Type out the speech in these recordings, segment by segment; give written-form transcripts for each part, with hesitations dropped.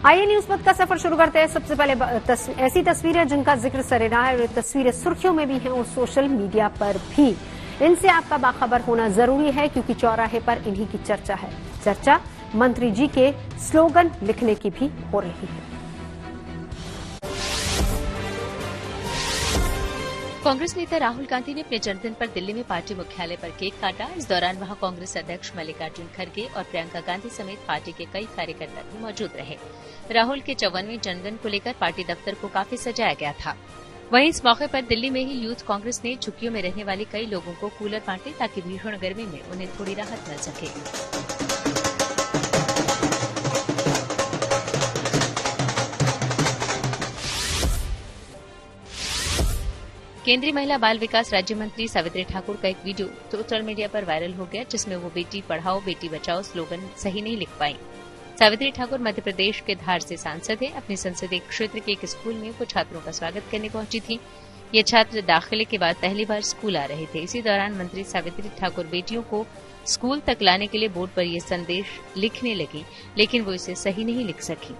आइए न्यूज पथ का सफर शुरू करते हैं। सबसे पहले ऐसी तस्वीरें जिनका जिक्र सरेराह है और तस्वीरें सुर्खियों में भी हैं और सोशल मीडिया पर भी। इनसे आपका बाखबर होना जरूरी है क्योंकि चौराहे पर इन्हीं की चर्चा है। चर्चा मंत्री जी के स्लोगन लिखने की भी हो रही है। कांग्रेस नेता राहुल गांधी ने अपने जन्मदिन पर दिल्ली में पार्टी मुख्यालय पर केक काटा। इस दौरान वहां कांग्रेस अध्यक्ष मल्लिकार्जुन खड़गे और प्रियंका गांधी समेत पार्टी के कई कार्यकर्ता भी मौजूद रहे। राहुल के 54वें जन्मदिन को लेकर पार्टी दफ्तर को काफी सजाया गया था। वहीं इस मौके पर दिल्ली में ही यूथ कांग्रेस ने झुग्गियों में रहने वाले कई लोगों को कूलर बांटे ताकि भीषण गर्मी में उन्हें थोड़ी राहत मिल सके। केंद्रीय महिला बाल विकास राज्य मंत्री सावित्री ठाकुर का एक वीडियो सोशल मीडिया पर वायरल हो गया, जिसमें वो बेटी पढ़ाओ बेटी बचाओ स्लोगन सही नहीं लिख पाई। सावित्री ठाकुर मध्य प्रदेश के धार से सांसद हैं। अपने संसदीय क्षेत्र के एक स्कूल में वो छात्रों का स्वागत करने पहुंची थी। ये छात्र दाखिले के बाद पहली बार स्कूल आ रहे थे। इसी दौरान मंत्री सावित्री ठाकुर बेटियों को स्कूल तक लाने के लिए बोर्ड पर ये संदेश लिखने लगी, लेकिन वो इसे सही नहीं लिख सकी।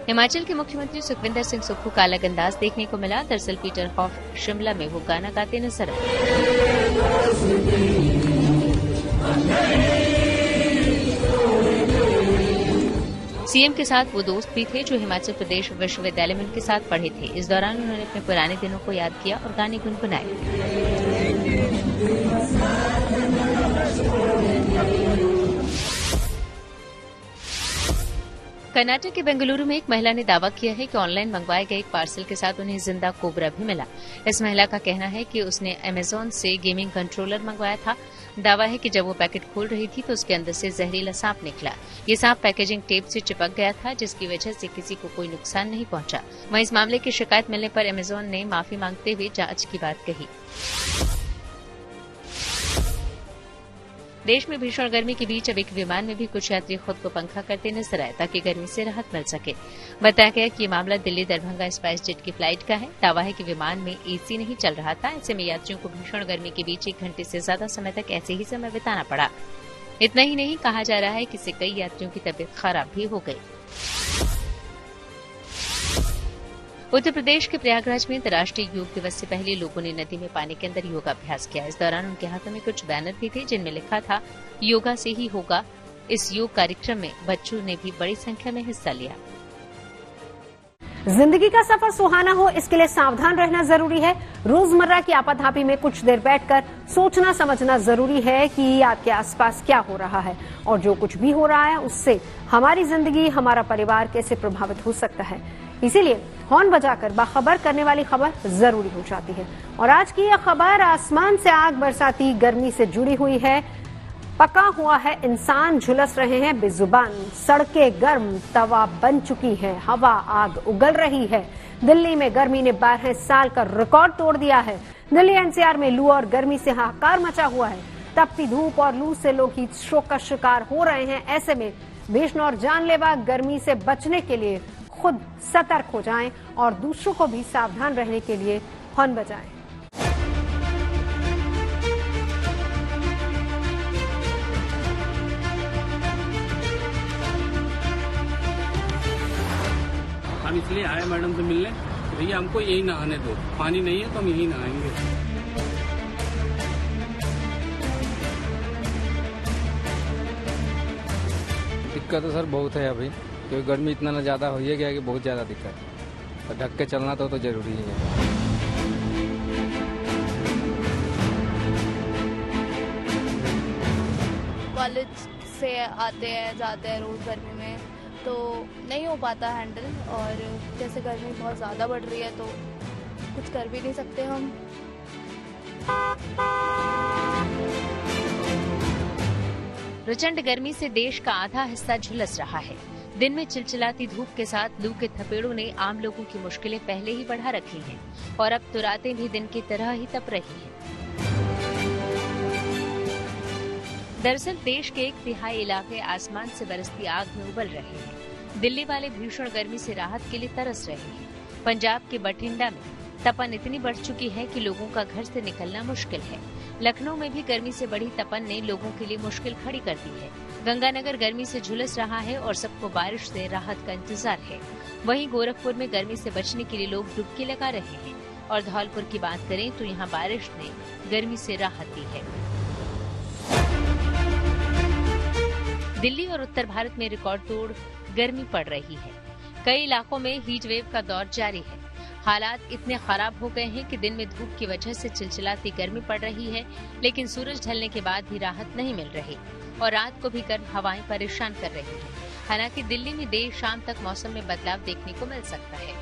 हिमाचल के मुख्यमंत्री सुखविंदर सिंह सुक्खू का अलग अंदाज देखने को मिला। दरअसल पीटर हॉफ शिमला में वो गाना गाते नजर आए। सीएम के साथ वो दोस्त भी थे जो हिमाचल प्रदेश विश्वविद्यालय में उनके साथ पढ़े थे। इस दौरान उन्होंने अपने पुराने दिनों को याद किया और गाने गुनगुनाए। कर्नाटक के बेंगलुरु में एक महिला ने दावा किया है कि ऑनलाइन मंगवाए गए एक पार्सल के साथ उन्हें जिंदा कोबरा भी मिला। इस महिला का कहना है कि उसने अमेजॉन से गेमिंग कंट्रोलर मंगवाया था। दावा है कि जब वो पैकेट खोल रही थी तो उसके अंदर से जहरीला सांप निकला। ये सांप पैकेजिंग टेप से चिपक गया था, जिसकी वजह से किसी को कोई नुकसान नहीं पहुंचा। वहीं इस मामले की शिकायत मिलने पर अमेजॉन ने माफी मांगते हुए जांच की बात कही। देश में भीषण गर्मी के बीच अब एक विमान में भी कुछ यात्री खुद को पंखा करते नजर आए ताकि गर्मी से राहत मिल सके। बताया गया कि ये मामला दिल्ली दरभंगा स्पाइस जेट की फ्लाइट का है। दावा है कि विमान में एसी नहीं चल रहा था। ऐसे में यात्रियों को भीषण गर्मी के बीच 1 घंटे से ज्यादा समय तक ऐसे ही समय बिताना पड़ा। इतना ही नहीं, कहा जा रहा है कि इससे कई यात्रियों की तबीयत खराब भी हो गई। उत्तर प्रदेश के प्रयागराज में अंतर्राष्ट्रीय योग दिवस से पहले लोगों ने नदी में पानी के अंदर योगाभ्यास किया। इस दौरान उनके हाथों में कुछ बैनर भी थे जिनमें लिखा था योगा से ही होगा। इस योग कार्यक्रम में बच्चों ने भी बड़ी संख्या में हिस्सा लिया। जिंदगी का सफर सुहाना हो, इसके लिए सावधान रहना जरूरी है। रोजमर्रा की आपाधापी में कुछ देर बैठकर सोचना समझना जरूरी है कि आपके आसपास क्या हो रहा है और जो कुछ भी हो रहा है उससे हमारी जिंदगी, हमारा परिवार कैसे प्रभावित हो सकता है। इसीलिए हॉर्न बजाकर बाखबर करने वाली खबर जरूरी हो जाती है। और आज की यह खबर आसमान से आग बरसाती गर्मी से जुड़ी हुई है। पका हुआ है इंसान, झुलस रहे हैं बेजुबान, सड़कें गर्म तवा बन चुकी है, हवा आग उगल रही है। दिल्ली में गर्मी ने 12 साल का रिकॉर्ड तोड़ दिया है। दिल्ली एनसीआर में लू और गर्मी से हाहाकार मचा हुआ है। तपती धूप और लू से लोग हीट स्ट्रोक का शिकार हो रहे हैं। ऐसे में भीषण और जानलेवा गर्मी से बचने के लिए खुद सतर्क हो जाएं और दूसरों को भी सावधान रहने के लिए हॉर्न बजाएं। हम इसलिए आए मैडम से मिलने, भैया हमको यही नहाने दो, पानी नहीं है तो हम यही नहाएंगे। दिक्कत तो सर बहुत है अभी, क्योंकि गर्मी इतना ज्यादा हो गया कि बहुत ज्यादा दिक्कत है। तो ढक के चलना तो जरूरी है। कॉलेज से आते हैं जाते हैं रोज गर्मी में, तो नहीं हो पाता हैंडल। और जैसे गर्मी बहुत ज़्यादा बढ़ रही है तो कुछ कर भी नहीं सकते हम। प्रचंड गर्मी से देश का आधा हिस्सा झुलस रहा है। दिन में चिलचिलाती धूप के साथ लू के थपेड़ों ने आम लोगों की मुश्किलें पहले ही बढ़ा रखी हैं और अब तो रातें भी दिन की तरह ही तप रही हैं। दरअसल देश के 1/3 इलाके आसमान से बरसती आग में उबल रहे हैं। दिल्ली वाले भीषण गर्मी से राहत के लिए तरस रहे हैं। पंजाब के बठिंडा में तपन इतनी बढ़ चुकी है कि लोगों का घर से निकलना मुश्किल है। लखनऊ में भी गर्मी से बढ़ी तपन ने लोगों के लिए मुश्किल खड़ी कर दी है। गंगानगर गर्मी से झुलस रहा है और सबको बारिश से राहत का इंतजार है। वहीं गोरखपुर में गर्मी से बचने के लिए लोग डुबकी लगा रहे हैं और धौलपुर की बात करें तो यहाँ बारिश ने गर्मी से राहत दी है। दिल्ली और उत्तर भारत में रिकॉर्ड तोड़ गर्मी पड़ रही है। कई इलाकों में हीट वेव का दौर जारी है। हालात इतने खराब हो गए हैं कि दिन में धूप की वजह से चिलचिलाती गर्मी पड़ रही है, लेकिन सूरज ढलने के बाद भी राहत नहीं मिल रही और रात को भी गर्म हवाएं परेशान कर रही हैं। हालांकि दिल्ली में देर शाम तक मौसम में बदलाव देखने को मिल सकता है।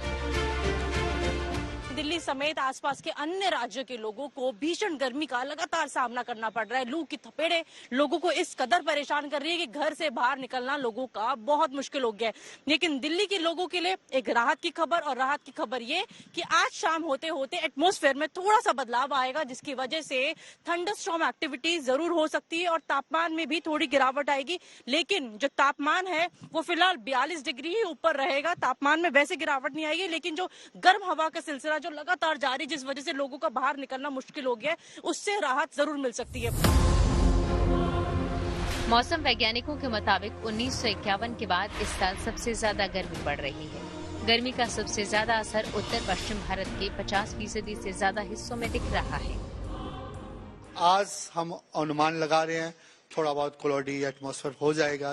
दिल्ली समेत आसपास के अन्य राज्यों के लोगों को भीषण गर्मी का लगातार सामना करना पड़ रहा है। लू की थपेड़े लोगों को इस कदर परेशान कर रही है कि घर से बाहर निकलना लोगों का बहुत मुश्किल हो गया है। लेकिन दिल्ली के लोगों के लिए एक राहत की खबर, और राहत की खबर ये कि आज शाम होते होते एटमॉस्फेयर में थोड़ा सा बदलाव आएगा, जिसकी वजह से थंडरस्टॉर्म एक्टिविटी जरूर हो सकती है और तापमान में भी थोड़ी गिरावट आएगी। लेकिन जो तापमान है वो फिलहाल 42 डिग्री ही ऊपर रहेगा। तापमान में वैसे गिरावट नहीं आएगी, लेकिन जो गर्म हवा का सिलसिला जो लगातार जारी, जिस वजह से लोगों का बाहर निकलना मुश्किल हो गया है, उससे राहत जरूर मिल सकती है। मौसम वैज्ञानिकों के मुताबिक 1951 के बाद इस साल सबसे ज्यादा गर्मी पड़ रही है। गर्मी का सबसे ज्यादा असर उत्तर पश्चिम भारत के 50% से ज्यादा हिस्सों में दिख रहा है। आज हम अनुमान लगा रहे हैं थोड़ा बहुत क्लाउडी एटमॉस्फेयर हो जाएगा,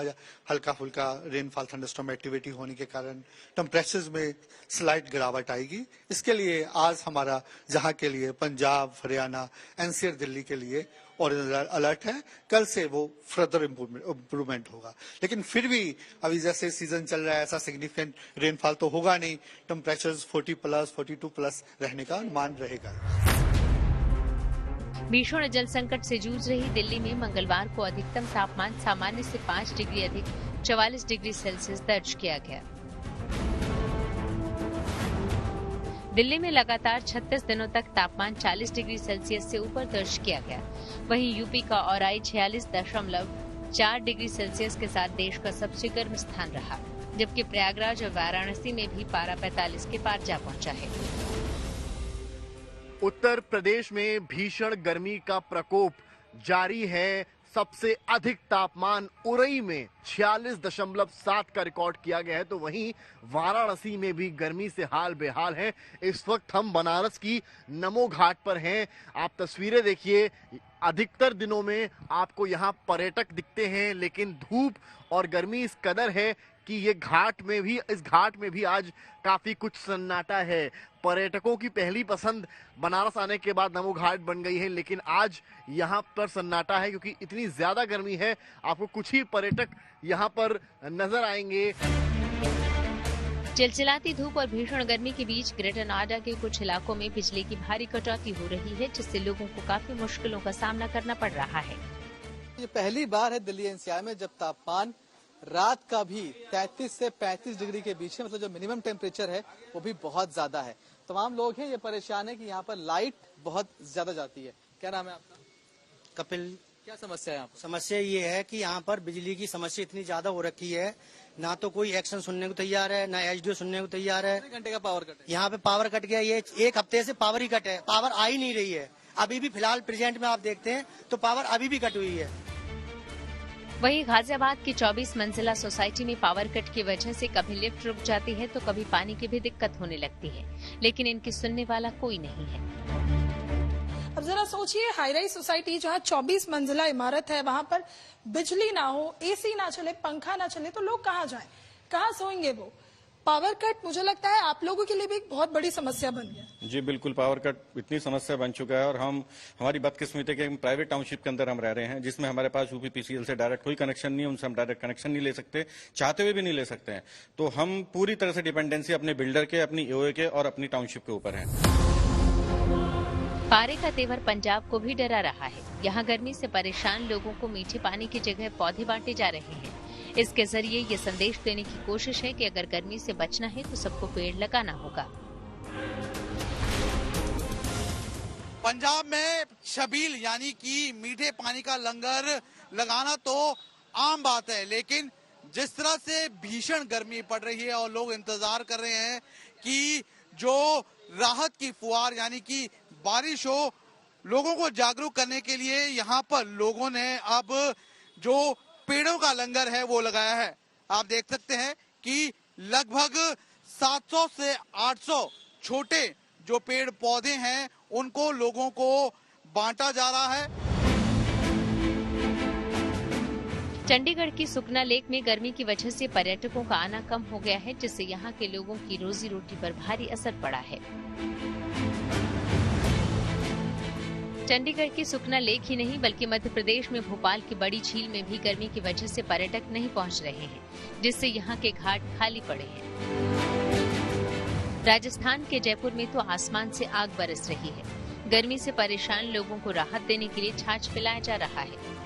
हल्का फुल्का रेनफॉल थंडरस्टॉर्म एक्टिविटी होने के कारण टेम्परेचर्स में स्लाइट गिरावट आएगी। इसके लिए आज हमारा जहां के लिए पंजाब, हरियाणा, एनसीआर, दिल्ली के लिए ऑरेंज अलर्ट है। कल से वो फर्दर इम्प्रूवमेंट होगा, लेकिन फिर भी अभी जैसे सीजन चल रहा है ऐसा सिग्निफिकेंट रेनफॉल तो होगा नहीं। टेम्परेचर्स 40+, 42+ रहने का अनुमान रहेगा। भीषण जल संकट से जूझ रही दिल्ली में मंगलवार को अधिकतम तापमान सामान्य से 5 डिग्री अधिक 44 डिग्री सेल्सियस दर्ज किया गया। दिल्ली में लगातार 36 दिनों तक तापमान 40 डिग्री सेल्सियस से ऊपर दर्ज किया गया। वहीं यूपी का औराई 46.4 डिग्री सेल्सियस के साथ देश का सबसे गर्म स्थान रहा, जबकि प्रयागराज और वाराणसी में भी पारा 45 के पार जा पहुंचा है। उत्तर प्रदेश में भीषण गर्मी का प्रकोप जारी है। सबसे अधिक तापमान उरई में 46.7 का रिकॉर्ड किया गया है, तो वहीं वाराणसी में भी गर्मी से हाल बेहाल है। इस वक्त हम बनारस की नमो घाट पर हैं। आप तस्वीरें देखिए, अधिकतर दिनों में आपको यहाँ पर्यटक दिखते हैं, लेकिन धूप और गर्मी इस कदर है कि इस घाट में भी आज काफी कुछ सन्नाटा है। पर्यटकों की पहली पसंद बनारस आने के बाद नमो घाट बन गई है, लेकिन आज यहाँ पर सन्नाटा है क्योंकि इतनी ज्यादा गर्मी है। आपको कुछ ही पर्यटक यहाँ पर नजर आएंगे। चिलचिलाती धूप और भीषण गर्मी के बीच ग्रेटर नोएडा के कुछ इलाकों में बिजली की भारी कटौती हो रही है, जिससे लोगों को काफी मुश्किलों का सामना करना पड़ रहा है। ये पहली बार है दिल्ली एनसीआर में जब तापमान रात का भी 33 से 35 डिग्री के बीच है, मतलब जो मिनिमम टेम्परेचर है वो भी बहुत ज्यादा है। तमाम लोग हैं ये परेशान है कि यहाँ पर लाइट बहुत ज्यादा जाती है। क्या नाम है आपका? कपिल। क्या समस्या है यहाँ पर? समस्या ये है कि यहाँ पर बिजली की समस्या इतनी ज्यादा हो रखी है, ना तो कोई एक्शन सुनने को तैयार है, ना एचडीओ सुनने को तैयार है। कितने घंटे का पावर कट है? यहाँ पे पावर कट गया, ये 1 हफ्ते से पावर ही कट है, पावर आ ही नहीं रही है। अभी भी फिलहाल प्रेजेंट में आप देखते हैं तो पावर अभी भी कट हुई है। वहीं गाजियाबाद की 24 मंजिला सोसाइटी में पावर कट की वजह से कभी लिफ्ट रुक जाती है तो कभी पानी की भी दिक्कत होने लगती है, लेकिन इनकी सुनने वाला कोई नहीं है। अब जरा सोचिए, हाई राइज सोसाइटी जहाँ 24 मंजिला इमारत है, वहाँ पर बिजली ना हो, एसी ना चले, पंखा ना चले, तो लोग कहाँ जाएं, कहाँ सोएंगे वो? पावर कट मुझे लगता है आप लोगों के लिए भी एक बहुत बड़ी समस्या बन गया। जी बिल्कुल, पावर कट इतनी समस्या बन चुका है और हमारी बदकिस्मती है कि प्राइवेट टाउनशिप के अंदर हम रह रहे हैं, जिसमें हमारे पास यूपीपीसीएल से डायरेक्ट कोई कनेक्शन नहीं है, उनसे हम डायरेक्ट कनेक्शन नहीं ले सकते, चाहते हुए भी नहीं ले सकते हैं। तो हम पूरी तरह से डिपेंडेंसी अपने बिल्डर के, अपनी ईओए के और अपनी टाउनशिप के ऊपर है। पारे का तेवर पंजाब को भी डरा रहा है। यहाँ गर्मी से परेशान लोगों को मीठे पानी की जगह पौधे बांटे जा रहे हैं। इसके जरिए ये संदेश देने की कोशिश है कि अगर गर्मी से बचना है तो सबको पेड़ लगाना होगा। पंजाब में छबील यानी कि मीठे पानी का लंगर लगाना तो आम बात है, लेकिन जिस तरह से भीषण गर्मी पड़ रही है और लोग इंतजार कर रहे हैं कि जो राहत की फुहार यानी कि बारिश हो, लोगों को जागरूक करने के लिए यहाँ पर लोगों ने अब जो पेड़ों का लंगर है वो लगाया है। आप देख सकते हैं कि लगभग 700 से 800 छोटे जो पेड़ पौधे हैं उनको लोगों को बांटा जा रहा है। चंडीगढ़ की सुखना लेक में गर्मी की वजह से पर्यटकों का आना कम हो गया है, जिससे यहाँ के लोगों की रोजी रोटी पर भारी असर पड़ा है। चंडीगढ़ की सुखना लेक ही नहीं बल्कि मध्य प्रदेश में भोपाल की बड़ी झील में भी गर्मी की वजह से पर्यटक नहीं पहुँच रहे हैं, जिससे यहाँ के घाट खाली पड़े हैं। राजस्थान के जयपुर में तो आसमान से आग बरस रही है। गर्मी से परेशान लोगों को राहत देने के लिए छाछ पिलाया जा रहा है।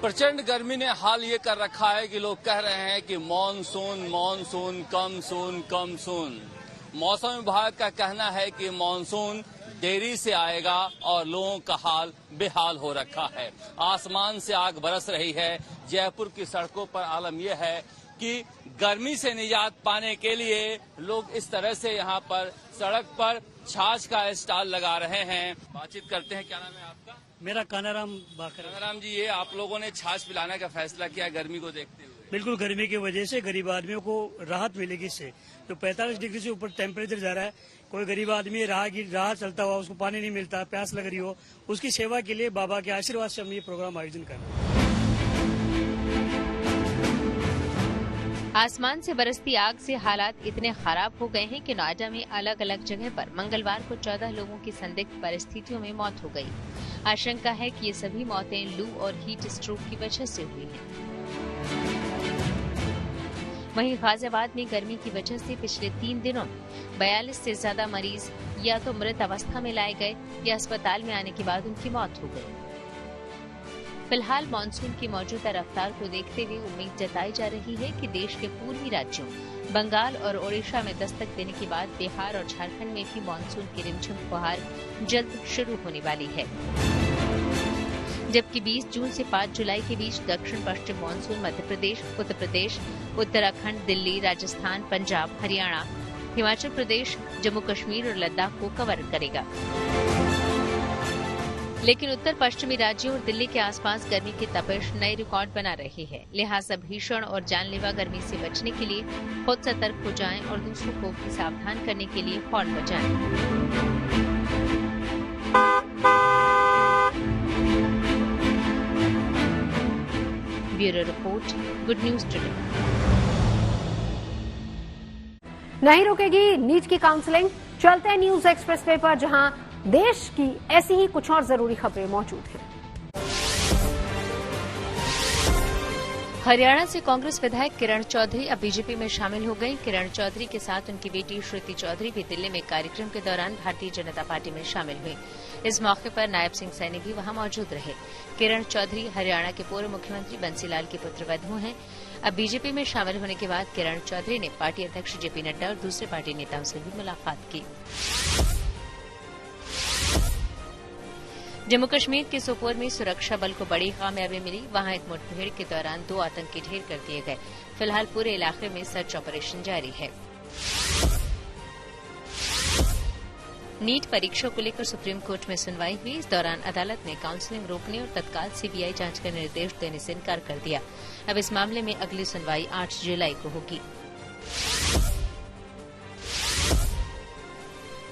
प्रचंड गर्मी ने हाल ये कर रखा है कि लोग कह रहे हैं कि मॉनसून मॉनसून कम सून कम सून। मौसम विभाग का कहना है कि मॉनसून देरी से आएगा और लोगों का हाल बेहाल हो रखा है। आसमान से आग बरस रही है। जयपुर की सड़कों पर आलम यह है कि गर्मी से निजात पाने के लिए लोग इस तरह से यहाँ पर सड़क पर छाछ का स्टॉल लगा रहे हैं। बातचीत करते हैं। क्या नाम है आपका? मेरा कानाराम बाकर। कानाराम जी, ये आप लोगों ने छाछ पिलाने का फैसला किया गर्मी को देखते हुए? बिल्कुल, गर्मी की वजह से गरीब आदमियों को राहत मिलेगी। इससे जो 45 डिग्री से ऊपर टेम्परेचर जा रहा है, कोई गरीब आदमी राह चलता हुआ उसको पानी नहीं मिलता, प्यास लग रही हो, उसकी सेवा के लिए बाबा के आशीर्वाद से हम ये प्रोग्राम आयोजन कर रहे हैं। आसमान से बरसती आग से हालात इतने खराब हो गए हैं कि नोएडा में अलग अलग जगह पर मंगलवार को 14 लोगों की संदिग्ध परिस्थितियों में मौत हो गई। आशंका है कि ये सभी मौतें लू और हीट स्ट्रोक की वजह से हुई हैं। वहीं गाजियाबाद में गर्मी की वजह से पिछले 3 दिनों में 42 से ज्यादा मरीज या तो मृत अवस्था में लाए गए या अस्पताल में आने के बाद उनकी मौत हो गई। फिलहाल मानसून की मौजूदा रफ्तार को देखते हुए उम्मीद जताई जा रही है कि देश के पूर्वी राज्यों बंगाल और ओडिशा में दस्तक देने के बाद बिहार और झारखंड में भी मानसून की रिमझिम फुहार जल्द शुरू होने वाली है। जबकि 20 जून से 5 जुलाई के बीच दक्षिण पश्चिम मानसून मध्य प्रदेश, उत्तर प्रदेश, उत्तराखंड, दिल्ली, राजस्थान, पंजाब, हरियाणा, हिमाचल प्रदेश, जम्मू कश्मीर और लद्दाख को कवर करेगा। लेकिन उत्तर पश्चिमी राज्यों और दिल्ली के आसपास गर्मी की तपिश नए रिकॉर्ड बना रही है। लिहाजा भीषण और जानलेवा गर्मी से बचने के लिए खुद सतर्क हो जाएं और दूसरों को भी सावधान करने के लिए हॉर्न बजाएं। Bureau report, good news today. नहीं रुकेगी नीट की काउंसलिंग। चलते हैं न्यूज एक्सप्रेस वे पर, जहां देश की ऐसी ही कुछ और जरूरी खबरें मौजूद हैं। हरियाणा से कांग्रेस विधायक किरण चौधरी अब बीजेपी में शामिल हो गई। किरण चौधरी के साथ उनकी बेटी श्रुति चौधरी भी दिल्ली में कार्यक्रम के दौरान भारतीय जनता पार्टी में शामिल हुई। इस मौके पर नायब सिंह सैनी भी वहां मौजूद रहे। किरण चौधरी हरियाणा के पूर्व मुख्यमंत्री बंसीलाल की पुत्रवधू हैं। अब बीजेपी में शामिल होने के बाद किरण चौधरी ने पार्टी अध्यक्ष जेपी नड्डा और दूसरे पार्टी नेताओं से भी मुलाकात की। जम्मू कश्मीर के सोपोर में सुरक्षा बल को बड़ी कामयाबी मिली। वहां एक मुठभेड़ के दौरान 2 आतंकी ढेर कर दिए गए। फिलहाल पूरे इलाके में सर्च ऑपरेशन जारी है। नीट परीक्षा को लेकर सुप्रीम कोर्ट में सुनवाई हुई। इस दौरान अदालत ने काउंसलिंग रोकने और तत्काल सीबीआई जांच का निर्देश देने से इनकार कर दिया। अब इस मामले में अगली सुनवाई 8 जुलाई को होगी।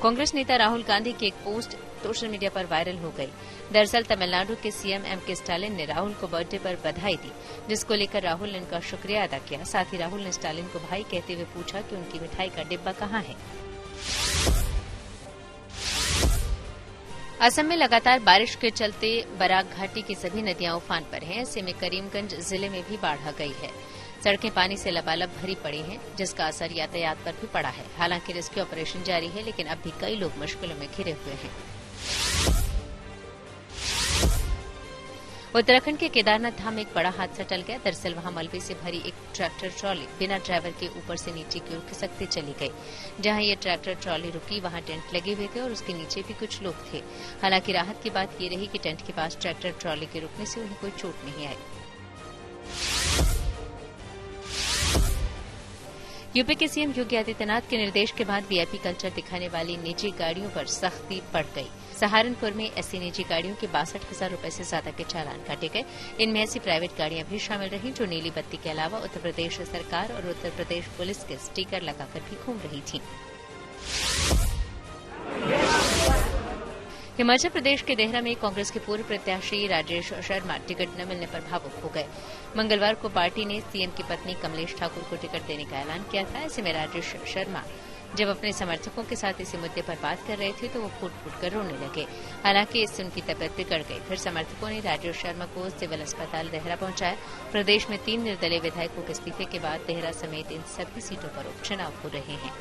कांग्रेस नेता राहुल गांधी की एक पोस्ट सोशल मीडिया पर वायरल हो गई। दरअसल तमिलनाडु के सीएम एमके स्टालिन ने राहुल को बर्थडे पर बधाई दी, जिसको लेकर राहुल ने उनका शुक्रिया अदा किया। साथ ही राहुल ने स्टालिन को भाई कहते हुए पूछा कि उनकी मिठाई का डिब्बा कहाँ है। असम में लगातार बारिश के चलते बराक घाटी की सभी नदियां उफान पर हैं। ऐसे में करीमगंज जिले में भी बाढ़ आ गई है। सड़कें पानी से लबालब भरी पड़ी हैं, जिसका असर यातायात पर भी पड़ा है। हालांकि रेस्क्यू ऑपरेशन जारी है, लेकिन अब भी कई लोग मुश्किलों में घिरे हुए हैं। उत्तराखंड के केदारनाथ धाम में एक बड़ा हादसा टल गया। दरअसल वहां मलबे से भरी एक ट्रैक्टर ट्रॉली बिना ड्राइवर के ऊपर से नीचे की ओर खिसकती चली गई। जहां ये ट्रैक्टर ट्रॉली रुकी, वहां टेंट लगे हुए थे और उसके नीचे भी कुछ लोग थे। हालांकि राहत की बात ये रही कि टेंट के पास ट्रैक्टर ट्रॉली के रुकने से उन्हें कोई चोट नहीं आई। यूपी के सीएम योगी आदित्यनाथ के निर्देश के बाद वीआईपी कल्चर दिखाने वाली निजी गाड़ियों पर सख्ती बढ़ गई। सहारनपुर में 80 निजी गाड़ियों के 62,000 रुपए से ज्यादा के चालान काटे गए। इनमें ऐसी प्राइवेट गाड़ियां भी शामिल रहीं जो नीली बत्ती के अलावा उत्तर प्रदेश सरकार और उत्तर प्रदेश पुलिस के स्टिकर लगाकर भी घूम रही थीं। हिमाचल प्रदेश के देहरा में कांग्रेस के पूर्व प्रत्याशी राजेश शर्मा टिकट न मिलने पर भावुक हो गए। मंगलवार को पार्टी ने सीएम की पत्नी कमलेश ठाकुर को टिकट देने का ऐलान किया था। ऐसे में राजेश शर्मा जब अपने समर्थकों के साथ इसी मुद्दे पर बात कर रहे थे तो वो फूट-फूट कर रोने लगे। हालांकि इससे उनकी तबीयत बिगड़ गई। फिर समर्थकों ने राजेश शर्मा को सिविल अस्पताल देहरा पहुंचाया। प्रदेश में 3 निर्दलीय विधायकों के इस्तीफे के बाद देहरा समेत इन सभी सीटों पर उपचुनाव हो रहे हैं।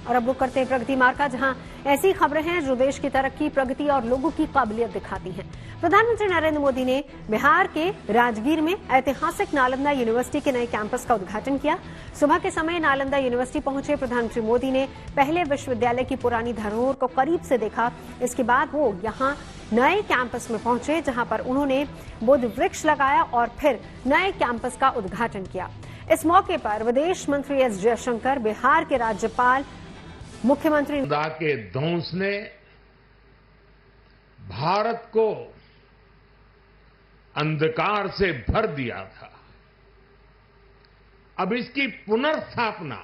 और अब रुक करते हैं प्रगति मार्ग का, जहां ऐसी खबरें हैं जो देश की तरक्की, प्रगति और लोगों की काबिलियत दिखाती हैं। प्रधानमंत्री नरेंद्र मोदी ने बिहार के राजगीर में ऐतिहासिक नालंदा यूनिवर्सिटी के नए कैंपस का उद्घाटन किया। सुबह के समय नालंदा यूनिवर्सिटी पहुंचे प्रधानमंत्री मोदी ने पहले विश्वविद्यालय की पुरानी धरोहर को करीब से देखा। इसके बाद वो यहां नए कैंपस में पहुंचे, जहां पर उन्होंने बोध वृक्ष लगाया और फिर नए कैंपस का उद्घाटन किया। इस मौके पर विदेश मंत्री एस जयशंकर, बिहार के राज्यपाल, मुख्यमंत्री के ध्वंस ने भारत को अंधकार से भर दिया था। अब इसकी पुनर्स्थापना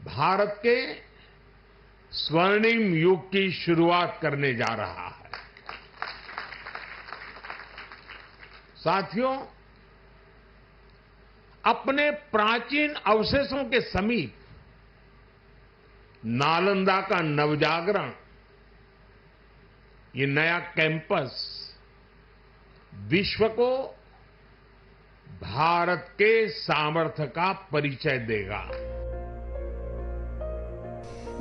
भारत के स्वर्णिम युग की शुरुआत करने जा रहा है। साथियों, अपने प्राचीन अवशेषों के समीप नालंदा का नवजागरण, ये नया कैंपस विश्व को भारत के सामर्थ्य का परिचय देगा।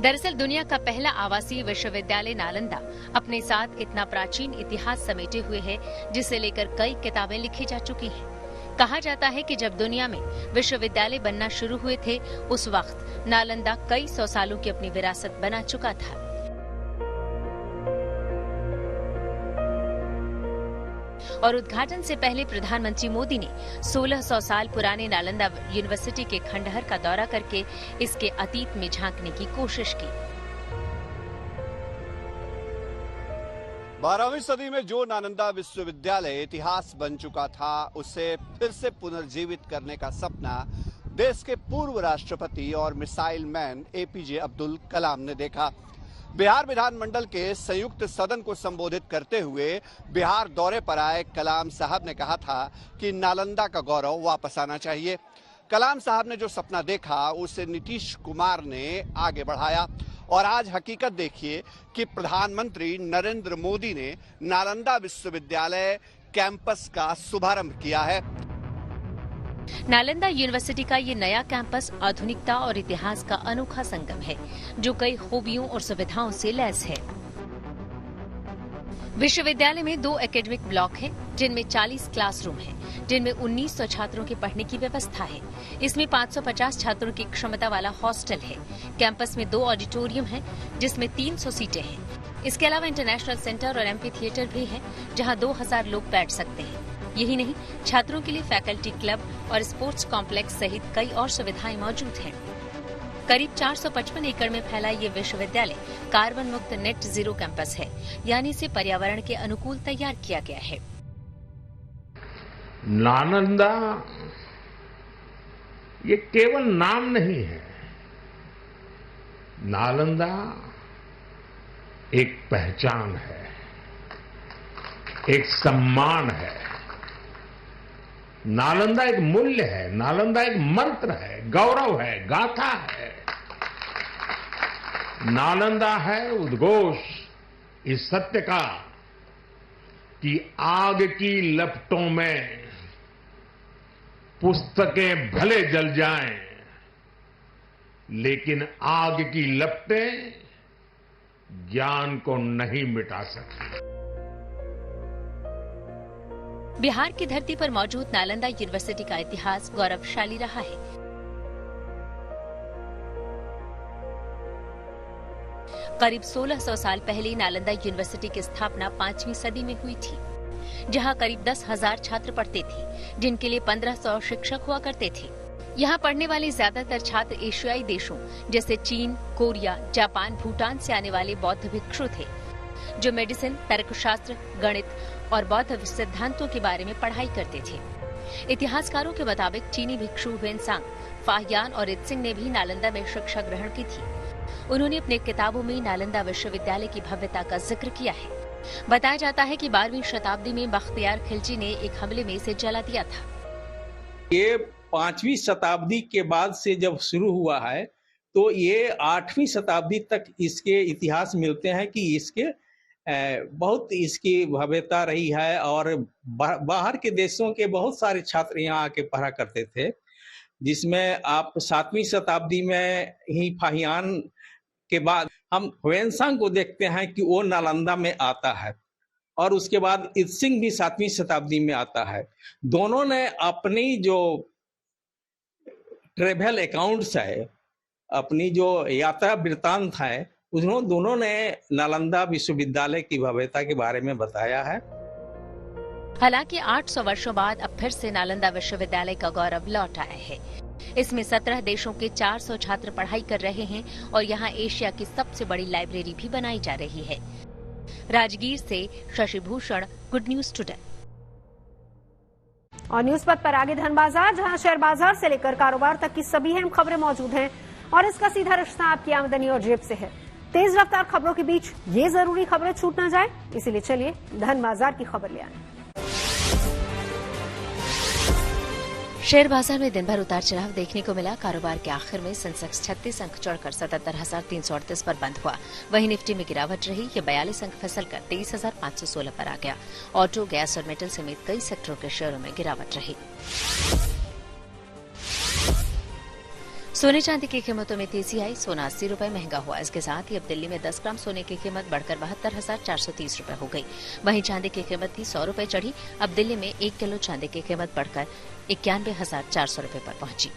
दरअसल दुनिया का पहला आवासीय विश्वविद्यालय नालंदा अपने साथ इतना प्राचीन इतिहास समेटे हुए है, जिसे लेकर कई किताबें लिखी जा चुकी हैं। कहा जाता है कि जब दुनिया में विश्वविद्यालय बनना शुरू हुए थे, उस वक्त नालंदा कई 100 सालों की अपनी विरासत बना चुका था। और उद्घाटन से पहले प्रधानमंत्री मोदी ने 1600 साल पुराने नालंदा यूनिवर्सिटी के खंडहर का दौरा करके इसके अतीत में झांकने की कोशिश की। 12वीं सदी में जो नालंदा विश्वविद्यालय इतिहास बन चुका था, उसे फिर से पुनर्जीवित करने का सपना देश के पूर्व राष्ट्रपति और missile man APJ Abdul Kalam ने देखा। बिहार विधानमंडल के संयुक्त सदन को संबोधित करते हुए बिहार दौरे पर आए कलाम साहब ने कहा था कि नालंदा का गौरव वापस आना चाहिए। कलाम साहब ने जो सपना देखा, उसे नीतीश कुमार ने आगे बढ़ाया और आज हकीकत देखिए कि प्रधानमंत्री नरेंद्र मोदी ने नालंदा विश्वविद्यालय कैंपस का शुभारंभ किया है। नालंदा यूनिवर्सिटी का ये नया कैंपस आधुनिकता और इतिहास का अनोखा संगम है, जो कई खूबियों और सुविधाओं से लैस है। विश्वविद्यालय में 2 एकेडमिक ब्लॉक हैं, जिनमें 40 क्लासरूम हैं, जिनमें 1900 छात्रों के पढ़ने की व्यवस्था है। इसमें 550 छात्रों की क्षमता वाला हॉस्टल है। कैंपस में 2 ऑडिटोरियम हैं, जिसमें 300 सीटें हैं। इसके अलावा इंटरनेशनल सेंटर और एम्फी थिएटर भी है, जहां 2000 लोग बैठ सकते हैं। यही नहीं, छात्रों के लिए फैकल्टी क्लब और स्पोर्ट्स कॉम्प्लेक्स सहित कई और सुविधाएं मौजूद हैं। करीब 455 एकड़ में फैला ये विश्वविद्यालय कार्बन मुक्त नेट जीरो कैंपस है, यानी इसे पर्यावरण के अनुकूल तैयार किया गया है। नालंदा ये केवल नाम नहीं है, नालंदा एक पहचान है, एक सम्मान है। नालंदा एक मूल्य है, नालंदा एक मंत्र है, गौरव है, गाथा है। नालंदा है उद्घोष इस सत्य का कि आग की लपटों में पुस्तकें भले जल जाएं, लेकिन आग की लपटें ज्ञान को नहीं मिटा सकती। बिहार की धरती पर मौजूद नालंदा यूनिवर्सिटी का इतिहास गौरवशाली रहा है। करीब 1600 साल पहले नालंदा यूनिवर्सिटी की स्थापना 5वीं सदी में हुई थी, जहां करीब 10,000 छात्र पढ़ते थे, जिनके लिए 1500 शिक्षक हुआ करते थे। यहाँ पढ़ने वाले ज्यादातर छात्र एशियाई देशों जैसे चीन, कोरिया, जापान, भूटान से आने वाले बौद्ध भिक्षु थे, जो मेडिसिन, तर्कशास्त्र, गणित और बौद्ध सिद्धांतों के बारे में पढ़ाई करते थे। इतिहासकारों के मुताबिक चीनी भिक्षु ह्वेनसांग, फाहियान और इत्सिंग ने भी नालंदा में शिक्षा ग्रहण की थी। उन्होंने अपने किताबों में नालंदा विश्वविद्यालय की भव्यता का जिक्र किया है। बताया जाता है कि 12वीं शताब्दी में बख्तियार खिलजी ने एक हमले में इसे जला दिया था। ये 5वीं शताब्दी के बाद से जब शुरू हुआ है तो ये 8वीं शताब्दी तक इसके इतिहास मिलते हैं कि इसके बहुत इसकी भव्यता रही है और बाहर के देशों के बहुत सारे छात्र यहाँ आके पढ़ा करते थे, जिसमें आप 7वीं शताब्दी में ही फाहियान के बाद हम ह्वेनसांग को देखते हैं कि वो नालंदा में आता है और उसके बाद इत्सिंग भी 7वीं शताब्दी में आता है। दोनों ने अपनी जो ट्रेवल अकाउंट्स है, अपनी जो यात्रा वृत्तांत है, उन्होंने दोनों ने नालंदा विश्वविद्यालय की भव्यता के बारे में बताया है। हालांकि 800 वर्षों बाद अब फिर से नालंदा विश्वविद्यालय का गौरव लौट आया है। इसमें 17 देशों के 400 छात्र पढ़ाई कर रहे हैं और यहाँ एशिया की सबसे बड़ी लाइब्रेरी भी बनाई जा रही है। राजगीर से Shashi Bhushan, good news today. और न्यूज पथ पर आगे धन बाजार, जहां शेयर बाजार से लेकर कारोबार तक की सभी अहम खबरें मौजूद हैं और इसका सीधा रिश्ता आपकी आमदनी और जेब से है। तेज रफ्तार खबरों के बीच ये जरूरी खबरें छूट न जाए, इसीलिए चलिए धन बाजार की खबर ले आए। शेयर बाजार में दिन भर उतार चढ़ाव देखने को मिला। कारोबार के आखिर में सेंसेक्स 36 अंक चढ़कर 77,338 पर बंद हुआ। वहीं निफ्टी में गिरावट रही, ये 42 अंक फिसलकर 23,516 पर आ गया। ऑटो, गैस और मेटल समेत कई सेक्टरों के शेयरों में गिरावट रही। सोने चांदी की कीमतों में तेजी आई। सोना 80 रुपए महंगा हुआ। इसके साथ ही अब दिल्ली में 10 ग्राम सोने की कीमत बढ़कर 72,430 रुपए हो गई। वहीं चांदी की कीमत भी 100 रुपए चढ़ी। अब दिल्ली में 1 किलो चांदी की कीमत बढ़कर 91,400 रुपए पर पहुंची।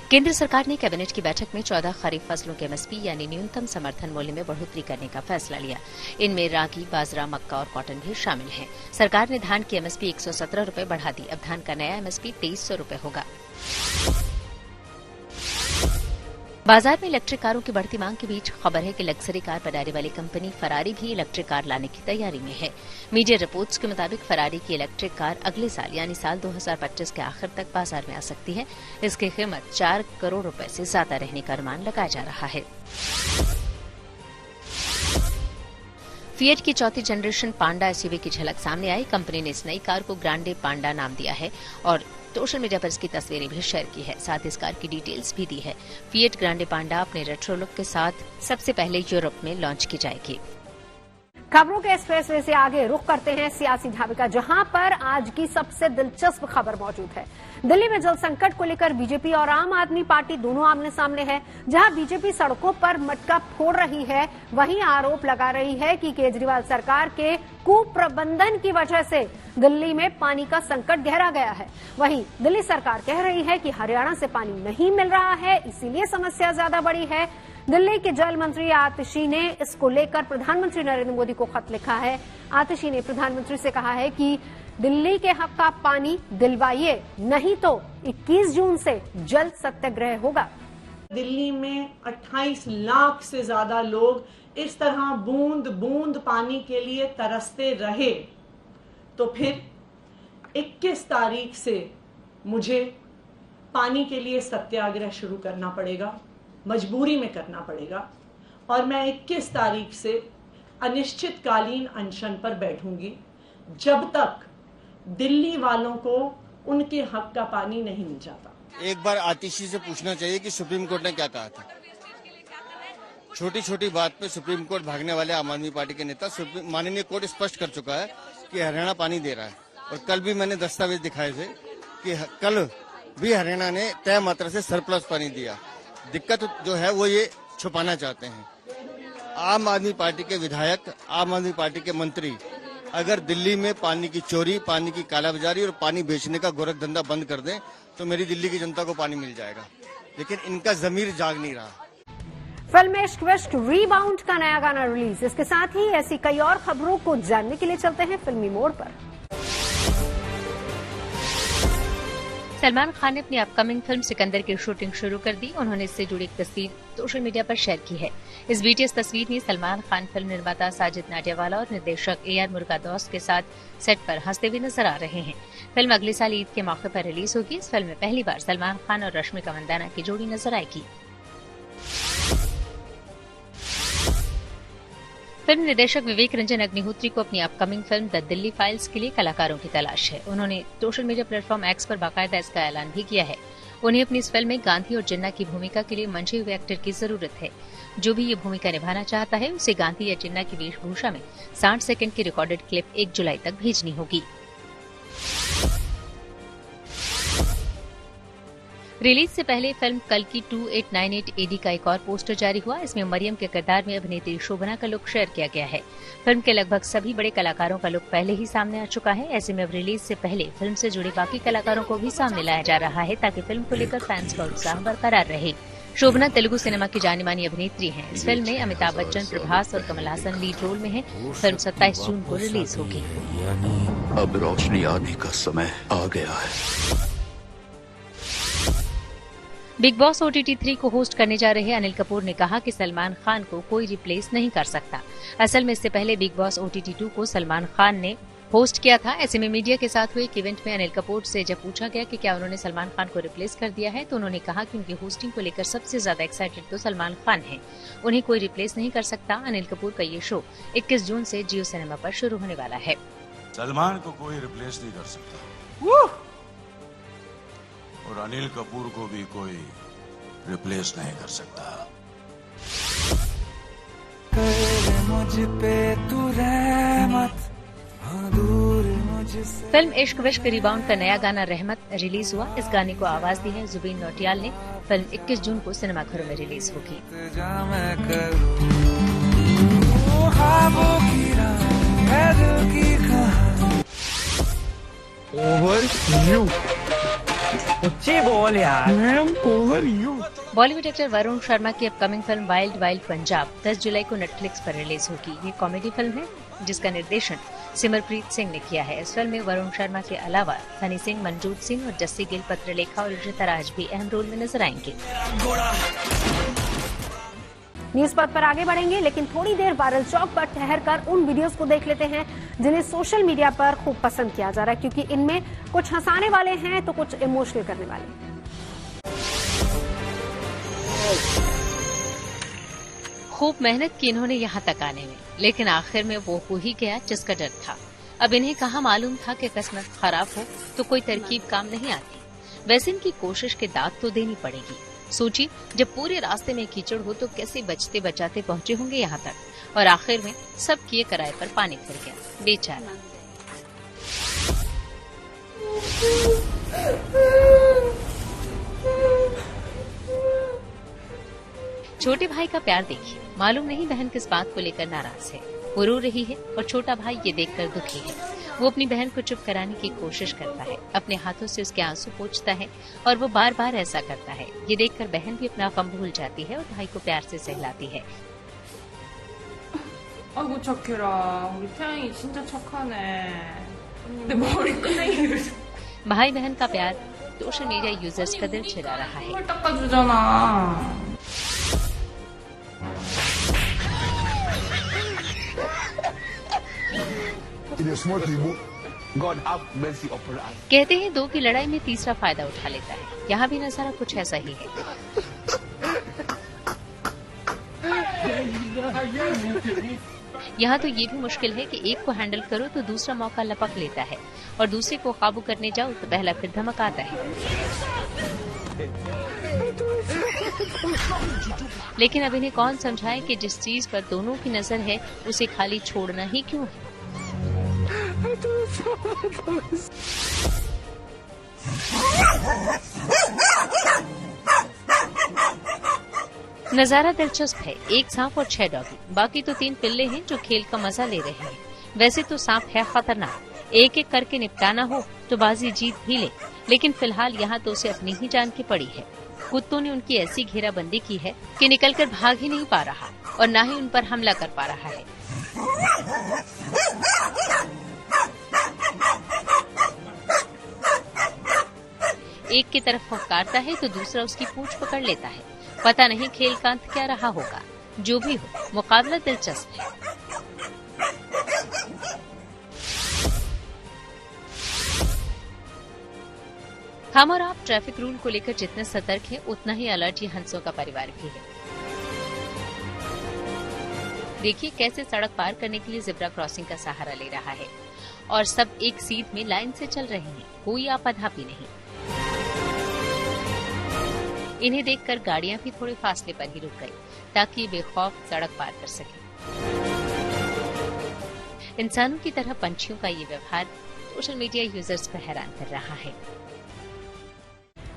केंद्र सरकार ने कैबिनेट की बैठक में 14 खरीफ फसलों के एमएसपी यानी न्यूनतम समर्थन मूल्य में बढ़ोतरी करने का फैसला लिया। इनमें रागी, बाजरा, मक्का और कॉटन भी शामिल हैं। सरकार ने धान की एमएसपी 117 रुपए बढ़ा दी। अब धान का नया एमएसपी 2300 रुपए होगा। बाजार में इलेक्ट्रिक कारों की बढ़ती मांग के बीच खबर है कि लग्जरी कार बनाने वाली कंपनी फरारी भी इलेक्ट्रिक कार लाने की तैयारी में है। मीडिया रिपोर्ट्स के मुताबिक फरारी की इलेक्ट्रिक कार अगले साल यानी साल 2025 के आखिर तक बाजार में आ सकती है। इसकी कीमत 4 करोड़ रुपए से ज्यादा रहने का अनुमान लगाया जा रहा है। फिएट की चौथी जनरेशन पांडा एसयूवी की झलक सामने आई। कंपनी ने इस नई कार को ग्रांडे पांडा नाम दिया है और सोशल मीडिया पर इसकी तस्वीरें भी शेयर की है। साथ ही इस कार की डिटेल्स भी दी है। फिएट ग्रांडे पांडा अपने रेट्रो लुक के साथ सबसे पहले यूरोप में लॉन्च की जाएगी। खबरों के इस फैसले से आगे रुख करते हैं सियासी ढाबे का, जहां पर आज की सबसे दिलचस्प खबर मौजूद है। दिल्ली में जल संकट को लेकर बीजेपी और आम आदमी पार्टी दोनों आमने सामने है। जहां बीजेपी सड़कों पर मटका फोड़ रही है, वहीं आरोप लगा रही है कि केजरीवाल सरकार के कुप्रबंधन की वजह से दिल्ली में पानी का संकट गहरा गया है। वहीं दिल्ली सरकार कह रही है कि हरियाणा से पानी नहीं मिल रहा है, इसीलिए समस्या ज्यादा बड़ी है। दिल्ली के जल मंत्री आतिशी ने इसको लेकर प्रधानमंत्री नरेंद्र मोदी को खत लिखा है। आतिशी ने प्रधानमंत्री से कहा है कि दिल्ली के हक का पानी दिलवाइए, नहीं तो 21 जून से जल सत्याग्रह होगा। दिल्ली में 28 लाख से ज्यादा लोग इस तरह बूंद बूंद पानी के लिए तरसते रहे तो फिर 21 तारीख से मुझे पानी के लिए सत्याग्रह शुरू करना पड़ेगा, मजबूरी में करना पड़ेगा। और मैं 21 तारीख से अनिश्चितकालीन अनशन पर बैठूंगी जब तक दिल्ली वालों को उनके हक का पानी नहीं मिल जाता। एक बार आतिशी से पूछना चाहिए कि सुप्रीम कोर्ट ने क्या कहा था। छोटी छोटी बात पे सुप्रीम कोर्ट भागने वाले आम आदमी पार्टी के नेता, माननीय कोर्ट स्पष्ट कर चुका है कि हरियाणा पानी दे रहा है। और कल भी मैंने दस्तावेज दिखाए थे कि कल भी हरियाणा ने तय मात्रा से सरप्लस पानी दिया। दिक्कत जो है वो ये छुपाना चाहते हैं। आम आदमी पार्टी के विधायक, आम आदमी पार्टी के मंत्री अगर दिल्ली में पानी की चोरी, पानी की कालाबाजारी और पानी बेचने का गोरख धंधा बंद कर दें तो मेरी दिल्ली की जनता को पानी मिल जाएगा। लेकिन इनका जमीर जाग नहीं रहा। फिल्म इश्क विश्क रीबाउंड का नया गाना रिलीज। इसके साथ ही ऐसी कई और खबरों को जानने के लिए चलते हैं फिल्मी मोड़ पर। सलमान खान ने अपनी अपकमिंग फिल्म सिकंदर की शूटिंग शुरू कर दी। उन्होंने इससे जुड़ी एक तस्वीर सोशल मीडिया पर शेयर की है। इस बीटीएस तस्वीर में सलमान खान फिल्म निर्माता साजिद नाडियावाला और निर्देशक AR मुर्गादौस के साथ सेट पर हंसते हुए नजर आ रहे हैं। फिल्म अगले साल ईद के मौके पर रिलीज होगी। इस फिल्म में पहली बार सलमान खान और रश्मिका मंदाना की जोड़ी नजर आएगी। फिल्म निदेशक विवेक रंजन अग्निहोत्री को अपनी upcoming film the Delhi files के लिए कलाकारों की तलाश है। उन्होंने सोशल मीडिया प्लेटफॉर्म एक्स पर बाकायदा इसका ऐलान भी किया है। उन्हें अपनी इस फिल्म में गांधी और जिन्ना की भूमिका के लिए मंचे हुए एक्टर की जरूरत है। जो भी ये भूमिका निभाना चाहता है उसे गांधी या जिन्ना की वेशभूषा में 60 सेकंड की रिकॉर्डेड क्लिप 1 जुलाई तक भेजनी होगी। रिलीज से पहले फिल्म कल की 2898 AD का एक और पोस्टर जारी हुआ। इसमें मरियम के किरदार में अभिनेत्री शोभना का लुक शेयर किया गया है। फिल्म के लगभग सभी बड़े कलाकारों का लुक पहले ही सामने आ चुका है। ऐसे में अब रिलीज से पहले फिल्म से जुड़े बाकी कलाकारों को भी सामने लाया जा रहा है ताकि फिल्म को लेकर फैंस का उत्साह बरकरार रहे। शोभना तेलुगु सिनेमा की जानी मानी अभिनेत्री हैं। इस फिल्म में अमिताभ बच्चन, प्रभास और कमल हासन लीड रोल में हैं। फिल्म 27 जून को रिलीज होगी। अब रोशनी आने का समय आ गया है। बिग बॉस OTT 3 को होस्ट करने जा रहे अनिल कपूर ने कहा कि सलमान खान को कोई रिप्लेस नहीं कर सकता। असल में इससे पहले बिग बॉस OTT 2 को सलमान खान ने होस्ट किया था। ऐसे में मीडिया के साथ हुए एक इवेंट में अनिल कपूर से जब पूछा गया कि क्या उन्होंने सलमान खान को रिप्लेस कर दिया है, तो उन्होंने कहा कि उनकी होस्टिंग को लेकर सबसे ज्यादा एक्साइटेड तो सलमान खान हैं। उन्हें कोई रिप्लेस नहीं कर सकता। अनिल कपूर का ये शो 21 जून से जियो सिनेमा पर शुरू होने वाला है। सलमान को कोई रिप्लेस नहीं कर सकता और अनिल कपूर को भी कोई रिप्लेस नहीं कर सकता। मुझ पे तू रहमत, हाँ दूर मुझसे। फिल्म इश्क विश्क रिबाउंड का नया गाना रहमत रिलीज हुआ। इस गाने को आवाज दी है जुबीन नौटियाल ने। फिल्म 21 जून को सिनेमाघरों में रिलीज होगी। बोल यार बॉलीवुड एक्टर वरुण शर्मा की upcoming film wild wild Punjab 10 जुलाई को नेटफ्लिक्स पर रिलीज होगी। ये कॉमेडी फिल्म है जिसका निर्देशन सिमरप्रीत सिंह ने किया है। इस फिल्म में वरुण शर्मा के अलावा हनी सिंह, मनजूत सिंह और जस्सी गिल, पत्रलेखा और ऋषिता राज भी अहम रोल में नजर आएंगे। न्यूज पथ पर आगे बढ़ेंगे, लेकिन थोड़ी देर वायरल चौक पर ठहर कर उन वीडियोस को देख लेते हैं जिन्हें सोशल मीडिया पर खूब पसंद किया जा रहा है, क्योंकि इनमें कुछ हंसाने वाले हैं तो कुछ इमोशनल करने वाले। खूब मेहनत की इन्होंने यहाँ तक आने में, लेकिन आखिर में वो हो ही गया जिसका डर था। अब इन्हें कहाँ मालूम था कि किस्मत खराब हो तो कोई तरकीब काम नहीं आती। वैसे इनकी कोशिश के दाद तो देनी पड़ेगी। सोचिए, जब पूरे रास्ते में कीचड़ हो तो कैसे बचते बचाते पहुंचे होंगे यहाँ तक, और आखिर में सब किए कराए पर पानी फिर गया। बेचारा। छोटे भाई का प्यार देखिए। मालूम नहीं बहन किस बात को लेकर नाराज है। वो रो रही है और छोटा भाई ये देखकर दुखी है। वो अपनी बहन को चुप कराने की कोशिश करता है, अपने हाथों से उसके आंसू पोंछता है और वो बार बार ऐसा करता है। ये देखकर बहन भी अपना गम भूल जाती है और भाई को प्यार से सहलाती है। 아이고 착해라. 우리 태양이 진짜 착하네. 내 머리끈이 भाई बहन का प्यार सोशल मीडिया यूजर्स का दिल चिढ़ा रहा है। 닦아주잖아. कहते हैं दो की लड़ाई में तीसरा फायदा उठा लेता है। यहाँ भी नजारा कुछ ऐसा ही है। यहाँ तो ये भी मुश्किल है कि एक को हैंडल करो तो दूसरा मौका लपक लेता है, और दूसरे को काबू करने जाओ तो पहला फिर धमक आता है। लेकिन अब इन्हें कौन समझाए कि जिस चीज पर दोनों की नजर है उसे खाली छोड़ना ही क्यों है। नजारा दिलचस्प है। एक सांप और 6 डॉगी, बाकी तो 3 पिल्ले हैं जो खेल का मजा ले रहे हैं। वैसे तो सांप है खतरनाक, एक एक करके निपटाना हो तो बाजी जीत भी ले, लेकिन फिलहाल यहाँ तो उसे अपनी ही जान की पड़ी है। कुत्तों ने उनकी ऐसी घेराबंदी की है कि निकलकर भाग ही नहीं पा रहा और न ही उन पर हमला कर पा रहा है। एक की तरफ फुफकारता है तो दूसरा उसकी पूंछ पकड़ लेता है। पता नहीं खेल का अंत क्या रहा होगा। जो भी हो, मुकाबला दिलचस्प है। हम और आप ट्रैफिक रूल को लेकर जितने सतर्क हैं, उतना ही अलर्ट ये हंसों का परिवार भी है। देखिए कैसे सड़क पार करने के लिए ज़ेब्रा क्रॉसिंग का सहारा ले रहा है और सब एक सीध में लाइन से चल रहे हैं, कोई आपाधापी नहीं। इन्हें देखकर गाड़ियां भी थोड़े फासले पर ही रुक गई ताकि बेखौफ सड़क पार कर सके। इंसानों की तरह पंछियों का ये व्यवहार सोशल मीडिया यूजर्स को हैरान कर रहा है।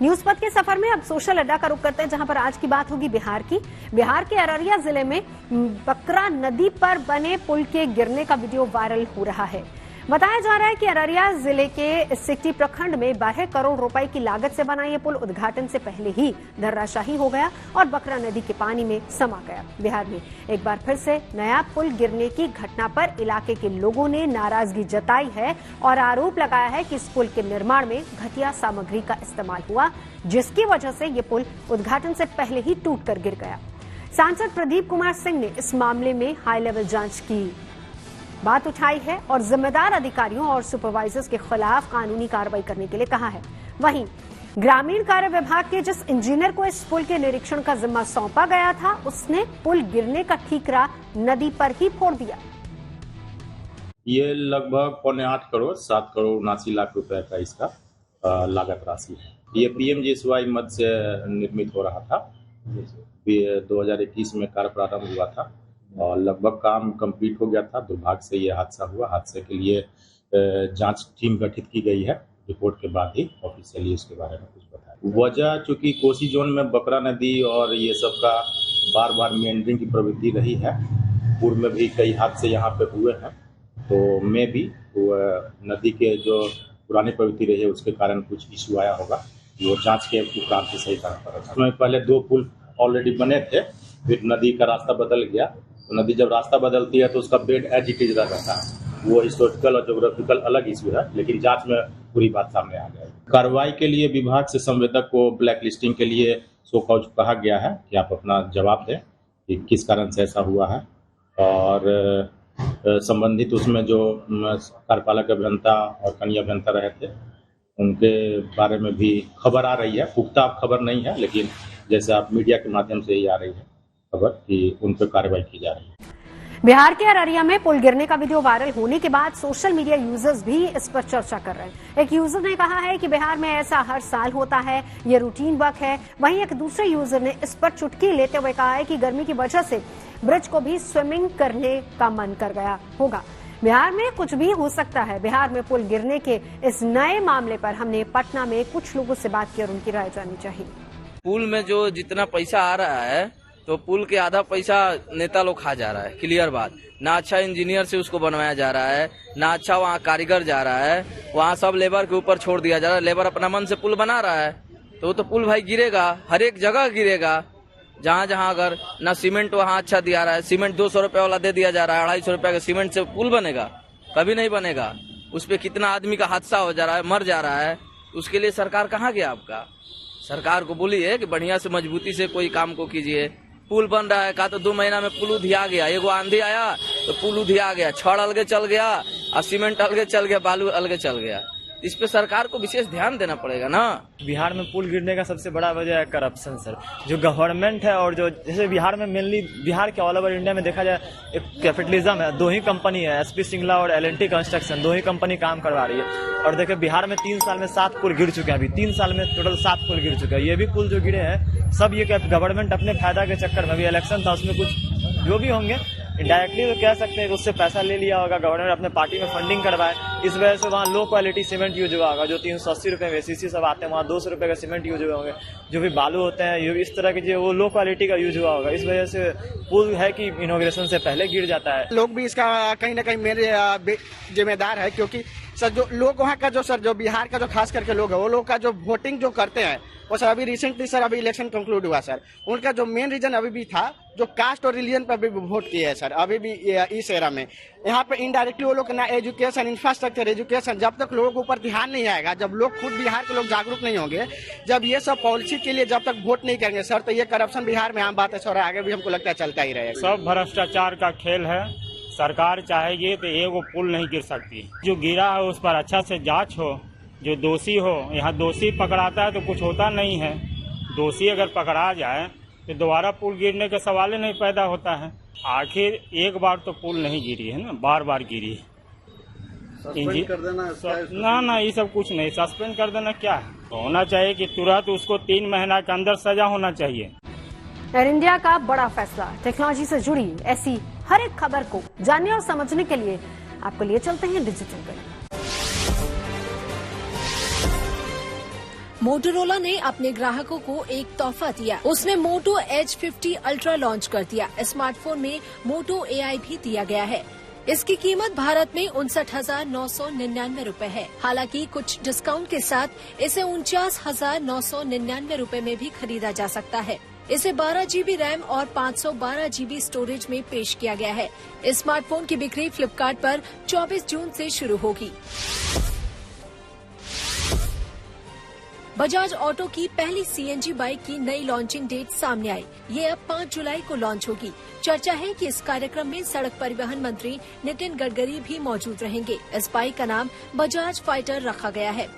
न्यूज पथ के सफर में अब सोशल अड्डा का रुख करते हैं, जहां पर आज की बात होगी बिहार की। बिहार के अररिया जिले में बकरा नदी पर बने पुल के गिरने का वीडियो वायरल हो रहा है। बताया जा रहा है कि अररिया जिले के सिकटी प्रखंड में 12 करोड़ रुपए की लागत से बना ये पुल उद्घाटन से पहले ही धराशायी हो गया और बकरा नदी के पानी में समा गया। बिहार में एक बार फिर से नया पुल गिरने की घटना पर इलाके के लोगों ने नाराजगी जताई है और आरोप लगाया है कि इस पुल के निर्माण में घटिया सामग्री का इस्तेमाल हुआ, जिसकी वजह से ये पुल उद्घाटन से पहले ही टूटकर गिर गया। सांसद प्रदीप कुमार सिंह ने इस मामले में हाई लेवल जांच की बात उठाई है और जिम्मेदार अधिकारियों और सुपरवाइजर्स के खिलाफ कानूनी कार्रवाई करने के लिए कहा है। वहीं ग्रामीण कार्य विभाग के जिस इंजीनियर को इस पुल के निरीक्षण का जिम्मा सौंपा गया था, उसने पुल गिरने का ठीकरा नदी पर ही फोड़ दिया। ये लगभग 7.25 करोड़ 7 करोड़ 79 लाख रुपए का इसका लागत राशि है। ये पीएमजीएसवाई मद से निर्मित हो रहा था। 2021 में कार्य प्रारंभ हुआ था और लगभग काम कंप्लीट हो गया था। दुर्भाग्य से ये हादसा हुआ। हादसे के लिए जांच टीम गठित की गई है। रिपोर्ट के बाद ही ऑफिशियली इसके बारे में कुछ बताया। वजह चूंकि कोसी जोन में बकरा नदी और ये सब का बार बार मेंडरिंग की प्रवृत्ति रही है। पूर्व में भी कई हादसे यहाँ पे हुए हैं, तो में भी नदी के जो पुरानी प्रवृत्ति रही है उसके कारण कुछ इशू आया होगा। वो जांच के उपरांत से सही कारण पर उसमें पहले 2 पुल ऑलरेडी बने थे, फिर नदी का रास्ता बदल गया। तो नदी जब रास्ता बदलती है तो उसका बेड एज इट इज रहता है। वो हिस्टोरिकल और ज्योग्राफिकल अलग इशू है, लेकिन जांच में पूरी बात सामने आ गई। कार्रवाई के लिए विभाग से संवेदक को ब्लैक लिस्टिंग के लिए सो कॉज कहा गया है कि आप अपना जवाब दें कि किस कारण से ऐसा हुआ है और संबंधित उसमें जो कार्यपालक अभियंता और कनीय अभियंता रहे थे उनके बारे में भी खबर आ रही है। पुख्ता खबर नहीं है, लेकिन जैसे आप मीडिया के माध्यम से ही आ रही है खबर कि उन पर कार्रवाई की जा रही है। बिहार के अररिया में पुल गिरने का वीडियो वायरल होने के बाद सोशल मीडिया यूजर्स भी इस पर चर्चा कर रहे हैं। एक यूजर ने कहा है कि बिहार में ऐसा हर साल होता है, ये रूटीन वर्क है। वहीं एक दूसरे यूजर ने इस पर चुटकी लेते हुए कहा है कि गर्मी की वजह से ब्रिज को भी स्विमिंग करने का मन कर गया होगा। बिहार में कुछ भी हो सकता है। बिहार में पुल गिरने के इस नए मामले पर हमने पटना में कुछ लोगों से बात की और उनकी राय जाननी चाहिए। पुल में जो जितना पैसा आ रहा है तो पुल के आधा पैसा नेता लोग खा जा रहा है। क्लियर बात। ना अच्छा इंजीनियर से उसको बनवाया जा रहा है, ना अच्छा वहाँ कारीगर जा रहा है। वहाँ सब लेबर के ऊपर छोड़ दिया जा रहा है। लेबर अपना मन से पुल बना रहा है तो पुल भाई गिरेगा, हर एक जगह गिरेगा। जहाँ जहाँ अगर ना सीमेंट वहाँ अच्छा दिया रहा है, सीमेंट 200 रुपए वाला दे दिया जा रहा है, 250 रुपए का सीमेंट से पुल बनेगा? कभी नहीं बनेगा। उस पर कितना आदमी का हादसा हो जा रहा है, मर जा रहा है। उसके लिए सरकार कहाँ गया आपका? सरकार को बोलिए कि बढ़िया से मजबूती से कोई काम को कीजिए। पुल बन रहा है, कहा तो 2 महीना में पुल उधिया गया। एगो आंधी आया तो पुल उधिया गया, छड़ अलगे चल गया और सीमेंट अलगे चल गया, बालू अलगे चल गया। इस पे सरकार को विशेष ध्यान देना पड़ेगा ना। बिहार में पुल गिरने का सबसे बड़ा वजह है करप्शन सर। जो गवर्नमेंट है और जो जैसे बिहार में मेनली बिहार के ऑल ओवर इंडिया में देखा जाए एक कैपिटलिज्म है। 2 ही कंपनी है, एसपी सिंगला और L&T कंस्ट्रक्शन, 2 ही कंपनी काम करवा रही है। और देखिए बिहार में 3 साल में 7 पुल गिर चुके हैं। अभी 3 साल में टोटल 7 पुल गिर चुके हैं। ये भी पुल जो गिरे हैं सब ये गवर्नमेंट अपने फायदा के चक्कर में, अभी इलेक्शन था उसमें कुछ जो भी होंगे इनडायरेक्टली तो कह सकते हैं कि उससे पैसा ले लिया होगा गवर्नमेंट, अपने पार्टी में फंडिंग करवाए। इस वजह से वहाँ लो क्वालिटी सीमेंट यूज हुआ होगा। जो 380 रुपए में ACC सब आते हैं वहाँ 200 रुपए का सीमेंट यूज हुए होंगे। जो भी बालू होते हैं ये इस तरह के जो वो लो क्वालिटी का यूज हुआ होगा। इस वजह से पुल है कि इनॉग्रेशन से पहले गिर जाता है। लोग भी इसका कहीं ना कहीं मेरे जिम्मेदार है, क्योंकि सर जो लोग वहाँ का जो सर जो बिहार का जो खास करके लोग है वो लोग का जो वोटिंग जो करते हैं वो सर अभी रिसेंटली सर अभी इलेक्शन कंक्लूड हुआ सर, उनका जो मेन रीजन अभी भी था जो कास्ट और रिलीजन पर भी वोट किए हैं सर अभी भी इस एरा में। यहाँ पे इनडायरेक्टली वो लोग ना एजुकेशन इंफ्रास्ट्रक्चर एजुकेशन, जब तक लोगों के ऊपर ध्यान नहीं आएगा, जब लोग खुद बिहार के लोग जागरूक नहीं होंगे, जब ये सब पॉलिसी के लिए जब तक वोट नहीं करेंगे सर, तो ये करप्शन बिहार में आम बात है सर, आगे भी हमको लगता है चलता ही रहेगा। सब भ्रष्टाचार का खेल है, सरकार चाहेगी तो एगो पुल नहीं गिर सकती। जो गिरा है उस पर अच्छा से जांच हो, जो दोषी हो, यहाँ दोषी पकड़ाता है तो कुछ होता नहीं है, दोषी अगर पकड़ा जाए तो दोबारा पुल गिरने का सवाल ही नहीं पैदा होता है। आखिर एक बार तो पुल नहीं गिरी है ना, बार बार गिरी है। सस्पेंड कर देना ना ये सब कुछ नहीं, सस्पेंड कर देना क्या है, होना चाहिए कि तुरंत उसको 3 महीना के अंदर सजा होना चाहिए। एयर इंडिया का बड़ा फैसला, टेक्नोलॉजी से जुड़ी ऐसी हर एक खबर को जानने और समझने के लिए आपको लिए चलते हैं डिजिटल गली। मोटोरोला ने अपने ग्राहकों को एक तोहफा दिया। उसने मोटो H50 अल्ट्रा लॉन्च कर दिया। स्मार्टफोन में मोटो AI भी दिया गया है। इसकी कीमत भारत में 59,999 रूपए है। हालांकि कुछ डिस्काउंट के साथ इसे 49,999 रूपए में भी खरीदा जा सकता है। इसे 12 GB रैम और 512 GB स्टोरेज में पेश किया गया है। इस स्मार्टफोन की बिक्री फ्लिपकार्ट पर 24 जून से शुरू होगी। बजाज ऑटो की पहली CNG बाइक की नई लॉन्चिंग डेट सामने आई। ये अब 5 जुलाई को लॉन्च होगी। चर्चा है कि इस कार्यक्रम में सड़क परिवहन मंत्री नितिन गडकरी भी मौजूद रहेंगे। इस बाइक का नाम बजाज फाइटर रखा गया है।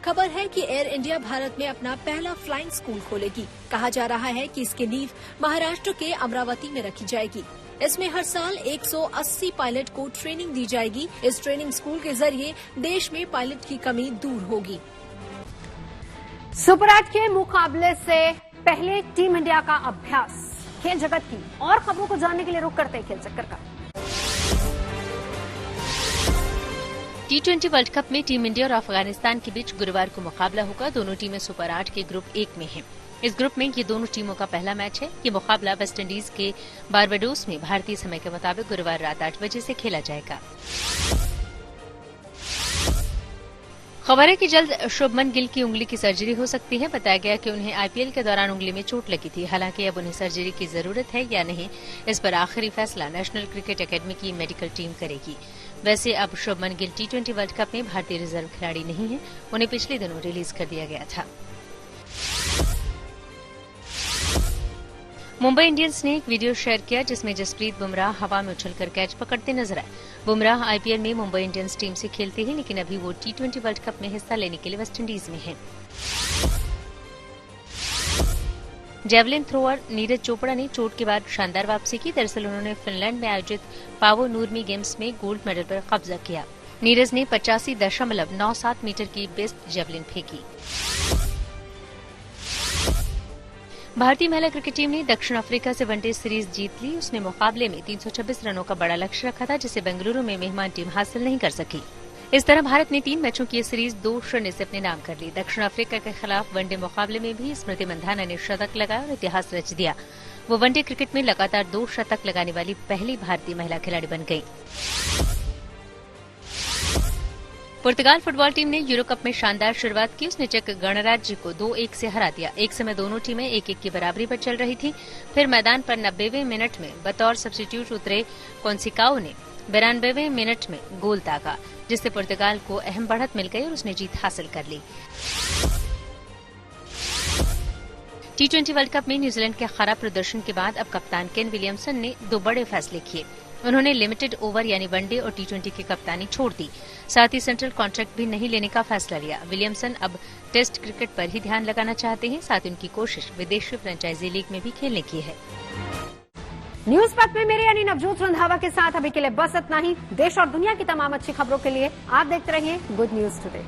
खबर है कि एयर इंडिया भारत में अपना पहला फ्लाइंग स्कूल खोलेगी। कहा जा रहा है कि इसकी नींव महाराष्ट्र के अमरावती में रखी जाएगी। इसमें हर साल 180 पायलट को ट्रेनिंग दी जाएगी। इस ट्रेनिंग स्कूल के जरिए देश में पायलट की कमी दूर होगी। सुपर 8 के मुकाबले से पहले टीम इंडिया का अभ्यास, खेल जगत की और खबरों को जानने के लिए रुक करते हैं खेल चक्कर का। T20 वर्ल्ड कप में टीम इंडिया और अफगानिस्तान के बीच गुरुवार को मुकाबला होगा। दोनों टीमें सुपर 8 के ग्रुप 1 में हैं। इस ग्रुप में ये दोनों टीमों का पहला मैच है। ये मुकाबला वेस्टइंडीज के बारबाडोस में भारतीय समय के मुताबिक गुरुवार रात 8 बजे से खेला जाएगा। खबर है कि जल्द शुभमन गिल की उंगली की सर्जरी हो सकती है। बताया गया कि उन्हें IPL के दौरान उंगली में चोट लगी थी। हालांकि अब उन्हें सर्जरी की जरूरत है या नहीं, इस पर आखिरी फैसला नेशनल क्रिकेट अकेडमी की मेडिकल टीम करेगी। वैसे अब Shubman Gill T20 world cup में भारतीय रिजर्व खिलाड़ी नहीं है। उन्हें पिछले दिनों रिलीज कर दिया गया था। मुंबई इंडियंस ने एक वीडियो शेयर किया जिसमें जसप्रीत बुमराह हवा में उछलकर कैच पकड़ते नजर आए। बुमराह IPL में मुंबई इंडियंस टीम से खेलते हैं, लेकिन अभी वो T20 वर्ल्ड कप में हिस्सा लेने के लिए वेस्टइंडीज में हैं। जेवलिन थ्रोअर नीरज चोपड़ा ने चोट के बाद शानदार वापसी की। दरअसल उन्होंने फिनलैंड में आयोजित पावो नूर्मी गेम्स में गोल्ड मेडल पर कब्जा किया। नीरज ने 85.97 मीटर की बेस्ट जेवलिन फेंकी। भारतीय महिला क्रिकेट टीम ने दक्षिण अफ्रीका से वनडे सीरीज जीत ली। उसने मुकाबले में 326 रनों का बड़ा लक्ष्य रखा था, जिसे बेंगलुरु में मेहमान टीम हासिल नहीं कर सकी। इस तरह भारत ने 3 मैचों की सीरीज 2-0 से अपने नाम कर ली। दक्षिण अफ्रीका के खिलाफ वनडे मुकाबले में भी स्मृति मंधाना ने शतक लगाया और इतिहास रच दिया। वो वनडे क्रिकेट में लगातार 2 शतक लगाने वाली पहली भारतीय महिला खिलाड़ी बन गई। पुर्तगाल फुटबॉल टीम ने यूरो कप में शानदार शुरुआत की। उसने चेक गणराज्य को 2-1 से हरा दिया। एक समय दोनों टीमें 1-1 की बराबरी पर चल रही थी। फिर मैदान पर 90वें मिनट में बतौर सब्स्टिट्यूट उतरे कोन्सिकाओ ने 92वें मिनट में गोल दागा, जिससे पुर्तगाल को अहम बढ़त मिल गई और उसने जीत हासिल कर ली। T20 वर्ल्ड कप में न्यूजीलैंड के खराब प्रदर्शन के बाद अब कप्तान केन विलियमसन ने 2 बड़े फैसले किए। उन्होंने लिमिटेड ओवर यानी वनडे और T20 की कप्तानी छोड़ दी। साथ ही सेंट्रल कॉन्ट्रैक्ट भी नहीं लेने का फैसला लिया। विलियमसन अब टेस्ट क्रिकेट पर ही ध्यान लगाना चाहते हैं। साथ ही उनकी कोशिश विदेशी फ्रेंचाइजी लीग में भी खेलने की है। न्यूज पथ में मेरे यानी नवजोत रंधावा के साथ अभी के लिए बस इतना ही। देश और दुनिया की तमाम अच्छी खबरों के लिए आप देखते रहिए गुड न्यूज टुडे।